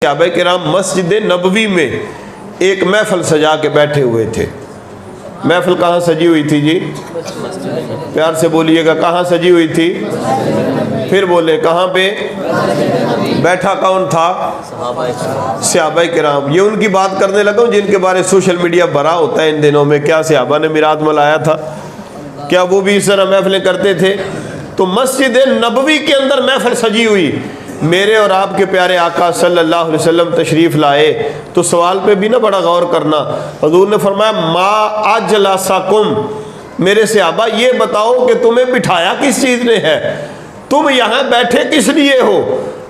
صحابہ کرام مسجد نبوی میں ایک محفل سجا کے بیٹھے ہوئے تھے۔ محفل کہاں سجی ہوئی تھی جی؟ پیار سے بولیے گا، کہاں سجی ہوئی تھی؟ پھر بولے کہاں پہ؟ بیٹھا کون تھا؟ صحابہ کرام۔ یہ ان کی بات کرنے لگا ہوں جن کے بارے سوشل میڈیا بھرا ہوتا ہے ان دنوں میں۔ کیا صحابہ نے میراث ملایا تھا؟ کیا وہ بھی اس طرح محفلیں کرتے تھے؟ تو مسجد نبوی کے اندر محفل سجی ہوئی، میرے اور آپ کے پیارے آقا صلی اللہ علیہ وسلم تشریف لائے تو سوال پہ بھی نہ بڑا غور کرنا۔ حضور نے فرمایا ما اجلسکم، میرے صحابہ یہ بتاؤ کہ تمہیں بٹھایا کس چیز نے ہے؟ تم یہاں بیٹھے کس لیے ہو؟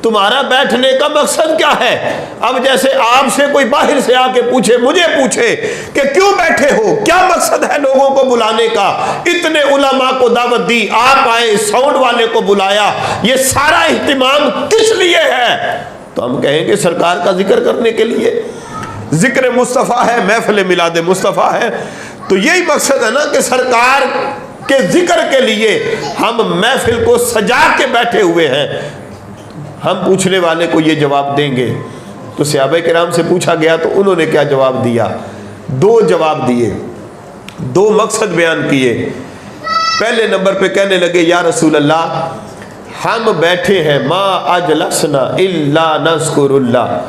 تمہارا بیٹھنے کا مقصد کیا ہے؟ اب جیسے آپ سے کوئی باہر سے آ کے پوچھے، مجھے پوچھے کہ کیوں بیٹھے ہو، کیا مقصد ہے لوگوں کو بلانے کا؟ اتنے علماء کو دعوت دی، آپ آئے، ساؤنڈ والے کو بلایا، یہ سارا اہتمام کس لیے ہے؟ تو ہم کہیں گے سرکار کا ذکر کرنے کے لیے۔ ذکر مصطفیٰ ہے، محفل میلاد مصطفیٰ ہے، تو یہی مقصد ہے نا کہ سرکار کے ذکر کے لیے ہم محفل کو سجا کے بیٹھے ہوئے ہیں۔ ہم پوچھنے والے کو یہ جواب دیں گے۔ تو صحابہ کرام سے پوچھا گیا تو انہوں نے کیا جواب دیا؟ دو جواب دیے، دو مقصد بیان کیے۔ پہلے نمبر پہ کہنے لگے یا رسول اللہ، ہم بیٹھے ہیں ما اجلسنا الا نذکر اللہ،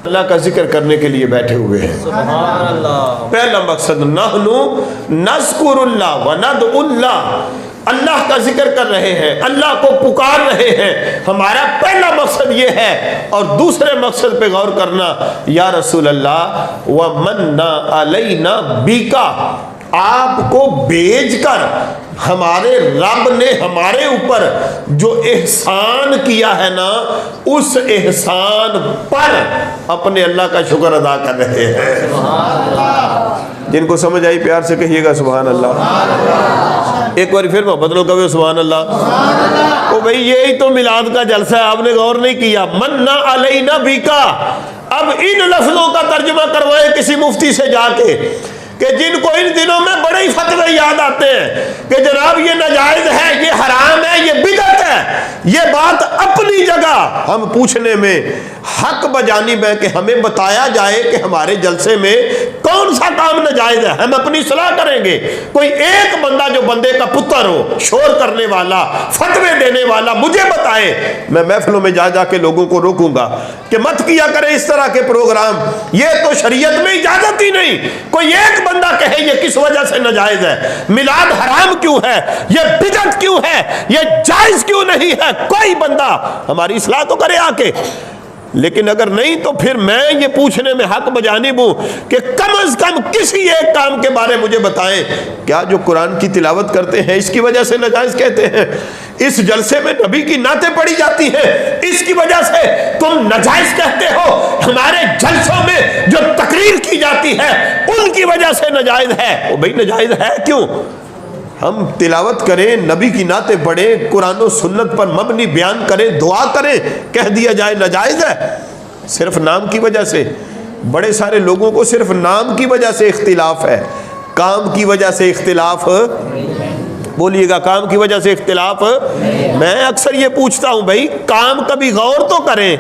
اللہ کا ذکر کرنے کے لیے بیٹھے ہوئے ہیں۔ سبحان اللہ۔ پہلا مقصد نحن نذکر اللہ وندعو اللہ، اللہ کا ذکر کر رہے ہیں، اللہ کو پکار رہے ہیں، ہمارا پہلا مقصد یہ ہے۔ اور دوسرے مقصد پہ غور کرنا، یا رسول اللہ ومنا علینا بیکا، آپ کو بھیج کر ہمارے رب نے ہمارے اوپر جو احسان کیا ہے نا، اس احسان پر اپنے اللہ کا شکر ادا کر رہے ہیں۔ جن کو سمجھ آئی پیار سے کہیے گا سبحان اللہ۔ ایک بار پھر محبت لو کہو سبحان اللہ۔ تو بھئی یہی تو میلاد کا جلسہ ہے، آپ نے غور نہیں کیا۔ مننا علینا بیکا، اب ان لفظوں کا ترجمہ کروائے کسی مفتی سے جا کے کہ جن کو ان دنوں میں بڑے ہی فتوے یاد آتے ہیں کہ جناب یہ ناجائز ہے، یہ حرام ہے، یہ بدعت ہے۔ یہ بات اپنی جگہ، ہم پوچھنے میں حق بجانب ہے کہ ہمیں بتایا جائے کہ ہمارے جلسے میں کون سا کام ناجائز ہے، ہم اپنی اصلاح کریں گے۔ کوئی ایک بندہ جو بندے کا پتر ہو، شور کرنے والا، فتوے دینے والا، مجھے بتائے، میں محفلوں میں جا جا کے لوگوں کو روکوں گا کہ مت کیا کرے اس طرح کے پروگرام، یہ تو شریعت میں اجازت ہی نہیں۔ کوئی ایک بندہ کہے یہ کس وجہ سے ناجائز ہے، میلاد حرام کیوں ہے، یہ بدعت کیوں ہے، یہ جائز کیوں نہیں ہے، کوئی بندہ ہماری اصلاح تو کرے آ کے۔ لیکن اگر نہیں تو پھر میں یہ پوچھنے میں حق بجانب ہوں کہ کم از کم کسی ایک کام کے بارے مجھے بتائیں، کیا جو قرآن کی تلاوت کرتے ہیں اس کی وجہ سے ناجائز کہتے ہیں؟ اس جلسے میں نبی کی نعتیں پڑھی جاتی ہیں، اس کی وجہ سے تم ناجائز کہتے ہو؟ ہمارے جلسوں میں جو تقریر کی جاتی ہے ان کی وجہ سے ناجائز ہے؟ وہ بھئی ناجائز ہے کیوں؟ ہم تلاوت کریں، نبی کی نعتیں پڑھیں، قرآن و سنت پر مبنی بیان کریں، دعا کریں، کہہ دیا جائے ناجائز ہے صرف نام کی وجہ سے؟ بڑے سارے لوگوں کو صرف نام کی وجہ سے اختلاف ہے، کام کی وجہ سے اختلاف، بولیے گا کام کی وجہ سے اختلاف؟ میں اکثر یہ پوچھتا ہوں بھائی کام کبھی غور تو کریں،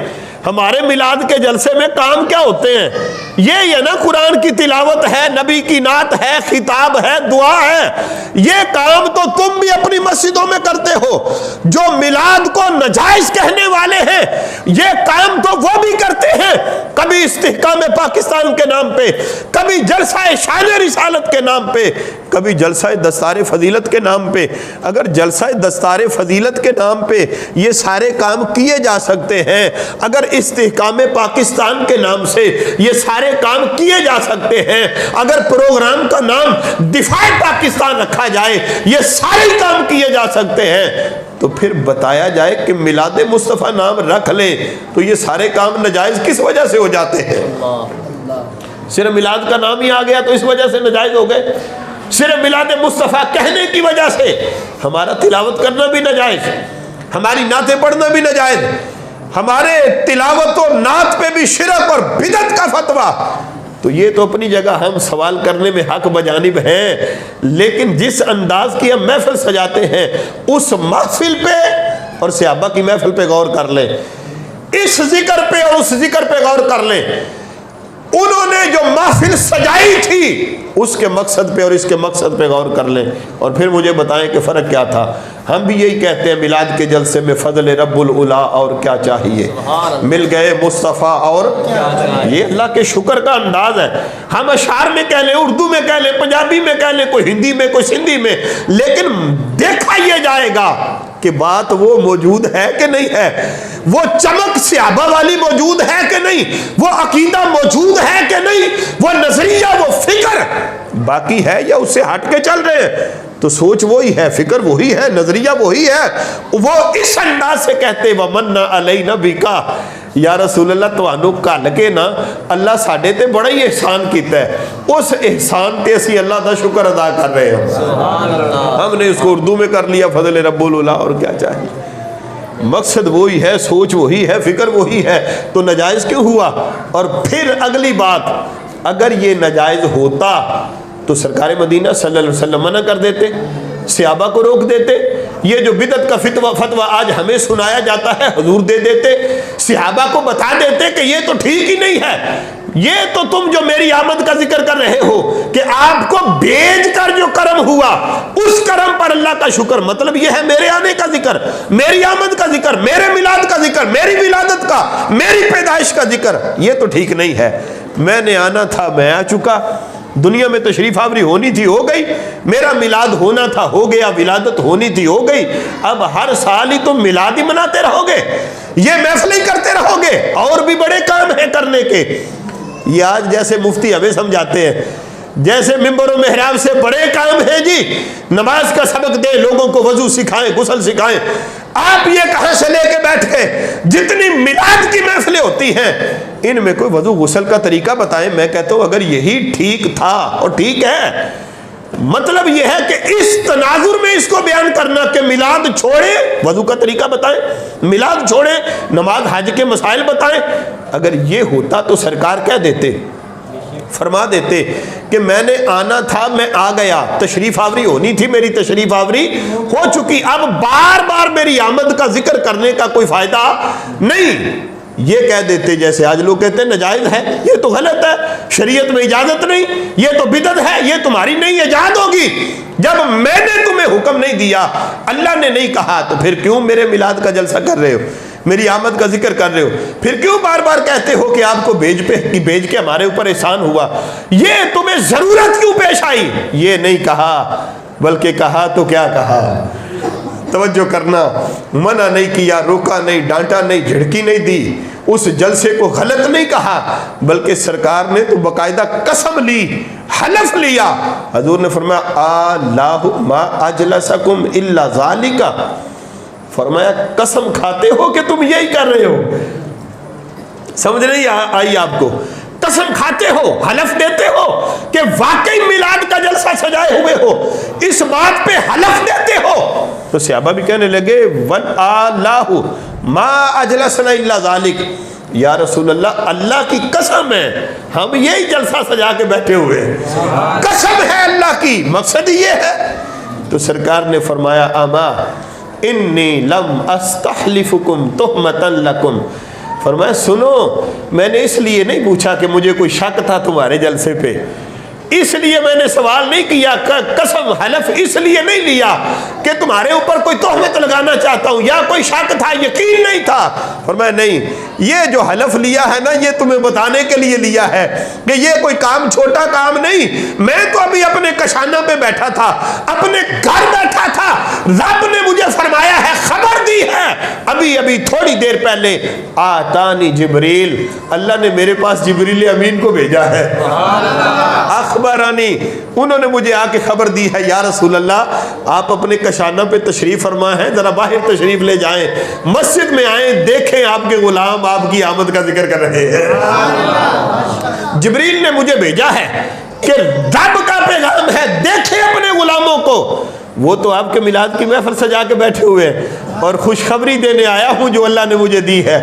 ہمارے میلاد کے جلسے میں کام کیا ہوتے ہیں؟ یہ نا قرآن کی تلاوت ہے، نبی کی نعت ہے، خطاب ہے، دعا ہے۔ یہ کام تو تم بھی اپنی مسجدوں میں کرتے ہو۔ جو میلاد کو ناجائز کہنے والے ہیں یہ کام تو وہ بھی کرتے ہیں، کبھی استحکام پاکستان کے نام پہ، کبھی جلسہ شان رسالت کے نام پہ، کبھی جلسہ دستار فضیلت کے نام پہ۔ اگر جلسہ دستار فضیلت کے نام پہ یہ سارے کام کیے جا سکتے ہیں، اگر استحکام پاکستان کے نام سے یہ سارے کام کیے جا سکتے ہیں، اگر پروگرام کا نام دفاع پاکستان رکھا جائے یہ سارے کام کیے جا سکتے ہیں، تو پھر بتایا جائے کہ میلاد مصطفیٰ نام رکھ لیں تو یہ سارے کام ناجائز کس وجہ سے ہو جاتے ہیں؟ صرف میلاد کا نام ہی آ گیا تو اس وجہ سے ناجائز ہو گئے؟ صرف میلاد مصطفیٰ کہنے کی وجہ سے ہمارا تلاوت کرنا بھی ناجائز، ہماری نعتیں پڑھنا بھی ناجائز، ہمارے تلاوت و نعت پہ بھی شرک اور بدعت کا فتویٰ؟ تو یہ تو اپنی جگہ ہم سوال کرنے میں حق بجانب ہیں، لیکن جس انداز کی ہم محفل سجاتے ہیں اس محفل پہ اور صحابہ کی محفل پہ غور کر لیں اس ذکر پہ اور اس ذکر پہ غور کر لیں. انہوں نے جو محفل سجائی تھی اس کے مقصد پہ اور اس کے مقصد پہ غور کر لیں اور پھر مجھے بتائیں کہ فرق کیا تھا. ہم بھی یہی کہتے ہیں میلاد کے جلسے میں فضل رب العلا اور کیا چاہیے, مل گئے مصطفیٰ اور یہ اللہ کے شکر کا انداز ہے. ہم اشعار میں کہہ لیں, اردو میں کہہ لیں, پنجابی میں کہہ لیں, کوئی ہندی میں, کوئی سندھی میں, لیکن دیکھا یہ جائے گا کہ بات وہ موجود ہے کہ نہیں ہے, وہ چمک صحابہ والی موجود ہے کہ نہیں, وہ عقیدہ موجود ہے کہ نہیں, وہ نظریہ, وہ فکر باقی ہے یا اس سے ہٹ کے چل رہے ہیں. تو سوچ وہی ہے, فکر وہی ہے, نظریہ وہی ہے. وہ اس انداز سے کہتے وَمَنَّ عَلَيْنَا بِكَ یا رسول اللہ تو کل کے نا اللہ ساڈے تے بڑا ہی احسان کیتا ہے, اس احسان تے اسی اللہ دا شکر ادا کر رہے ہیں. ہم نے اس کو اردو میں کر لیا فضل رب العلا اور کیا چاہیے. مقصد وہی ہے, سوچ وہی ہے, فکر وہی ہے, تو ناجائز کیوں ہوا؟ اور پھر اگلی بات, اگر یہ ناجائز ہوتا تو سرکار مدینہ صلی اللہ علیہ وسلم منع کر دیتے, صحابہ کو روک دیتے. یہ جو بدعت کا فتویٰ آج ہمیں سنایا جاتا ہے حضور دے دیتے, صحابہ کو بتا دیتے کہ یہ تو ٹھیک ہی نہیں ہے. یہ تو تم جو میری آمد کا ذکر کر رہے ہو کہ آپ کو بھیج کر جو کرم ہوا اس کرم پر اللہ کا شکر, مطلب یہ ہے میرے آنے کا ذکر, میری آمد کا ذکر, میرے میلاد کا ذکر, میری ولادت کا, میری پیدائش کا ذکر, یہ تو ٹھیک نہیں ہے. میں نے آنا تھا, میں آ چکا, دنیا میں تشریف آوری ہونی تھی, ہو گئی. میرا میلاد ہونا تھا, ہو گیا. ولادت ہونی تھی, ہو گئی. اب ہر سال ہی تم میلاد ہی مناتے رہو گے, یہ محفلیں کرتے رہو گے, اور بھی بڑے کام ہیں کرنے کے. یہ آج جیسے مفتی ہمیں سمجھاتے ہیں جیسے ممبر و محراب سے بڑے کام ہیں جی, نماز کا سبق دے, لوگوں کو وضو سکھائیں, غسل سکھائیں. آپ یہ کہاں سے لے کے بیٹھ گئے؟ جتنی میلاد کی محفلیں ہوتی ہیں ان میں کوئی وضو غسل کا طریقہ بتائیں. میں کہتا ہوں اگر یہی ٹھیک تھا اور ٹھیک ہے, مطلب یہ ہے کہ اس تناظر میں اس کو بیان کرنا کہ میلاد چھوڑے, وضو کا طریقہ بتائیں, میلاد چھوڑے, نماز حج کے مسائل بتائیں. اگر یہ ہوتا تو سرکار کہہ دیتے, فرما دیتے کہ میں نے آنا تھا, میں آ گیا, تشریف آوری ہونی تھی, میری تشریف آوری ہو چکی, اب بار بار میری آمد کا ذکر کرنے کا کوئی فائدہ نہیں. یہ کہہ دیتے جیسے آج لوگ کہتے ہیں ناجائز ہے, یہ تو غلط ہے, شریعت میں اجازت نہیں, یہ تو بدعت ہے, یہ تمہاری نہیں ایجاد ہوگی. جب میں نے تمہیں حکم نہیں دیا, اللہ نے نہیں کہا, تو پھر کیوں میرے میلاد کا جلسہ کر رہے ہو, میری آمد کا ذکر کر رہے ہو, پھر کیوں بار بار کہتے ہو کہ آپ کو بھیج کے ہمارے اوپر احسان ہوا, یہ تمہیں ضرورت کیوں پیش آئی؟ یہ نہیں کہا, بلکہ کہا تو کیا کہا, توجہ کرنا, منع نہیں کیا, روکا نہیں, ڈانٹا نہیں, جھڑکی نہیں دی, اس جلسے کو غلط نہیں کہا, بلکہ سرکار نے تو باقاعدہ قسم لی, حلف لیا. حضور نے فرمایا اللہ ما اجلسکم الا ذالک, فرمایا قسم کھاتے ہو کہ تم یہی کر رہے ہو. سمجھ نہیں آئی آپ کو؟ قسم کھاتے ہو, حلف دیتے ہو کہ واقعی میلاد کا جلسہ سجائے ہوئے ہو, اس بات پہ حلف دیتے ہو. تو صحابہ بھی کہنے لگے وَاللَّهُ مَا أَجْلَسْنَا إِلَّا ذَلِكَ, یا رسول اللہ اللہ کی قسم ہے ہم یہی جلسہ سجا کے بیٹھے ہوئے ہیں, قسم ہے اللہ کی, مقصد یہ ہے. تو سرکار نے فرمایا اما انی لم استحلفکم تہمتا لکم, فرمایا سنو, میں نے اس لیے نہیں پوچھا کہ مجھے کوئی شک تھا تمہارے جلسے پہ, اس لیے میں نے سوال نہیں کیا, قسم حلف اس لیے نہیں لیا کہ تمہارے اوپر کوئی تہمت لگانا چاہتا ہوں یا کوئی شک تھا, یقین نہیں تھا. فرمایا نہیں, یہ جو حلف لیا ہے نا یہ تمہیں بتانے کے لیے لیا ہے کہ یہ کوئی کام چھوٹا کام نہیں. میں تو ابھی اپنے کشانہ پہ بیٹھا تھا, اپنے گھر بیٹھا تھا, رب نے مجھے فرمایا ہے, خبر دی ہے, ابھی تھوڑی دیر پہلے آتانی جبریل, اللہ نے میرے پاس جبریل امین کو بھیجا ہے, اخبرانی, انہوں نے مجھے آ کے خبر دی ہے یا رسول اللہ آپ اپنے کشانہ پہ تشریف فرما ہیں, ذرا باہر تشریف لے جائیں, مسجد میں آئیں, دیکھیں آپ کے غلام آپ کی آمد کا ذکر کر رہے ہیں. جبریل نے مجھے بھیجا ہے کہ رب کا پیغام ہے, دیکھیں اپنے غلاموں کو, وہ تو آپ کے میلاد کی محفل سجا کے بیٹھے ہوئے ہیں, اور خوشخبری دینے آیا ہوں جو اللہ نے مجھے دی ہے.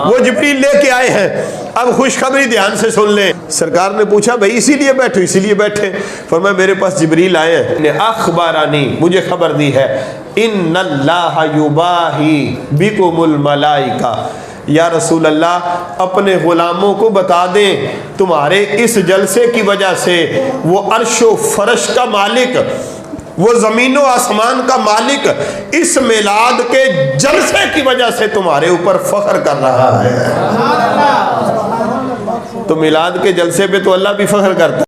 وہ جبریل لے کے آئے ہیں, اب خوشخبری دھیان سے سن لیں. سرکار نے پوچھا بھائی اسی لیے بیٹھو, اسی لیے بیٹھے. فرمایا میرے پاس جبریل آئے ہیں, نے اخبارانی, مجھے خبر دی ہے, ان اللہ یباہی بکم الملائکہ, یا رسول اللہ اپنے غلاموں کو بتا دیں تمہارے اس جلسے کی وجہ سے وہ عرش و فرش کا مالک، وہ زمین و آسمان کا مالک اس میلاد کے جلسے کی وجہ سے تمہارے اوپر فخر کر رہا ہے۔ تو میلاد کے جلسے پہ تو اللہ بھی فخر کرتا ہے۔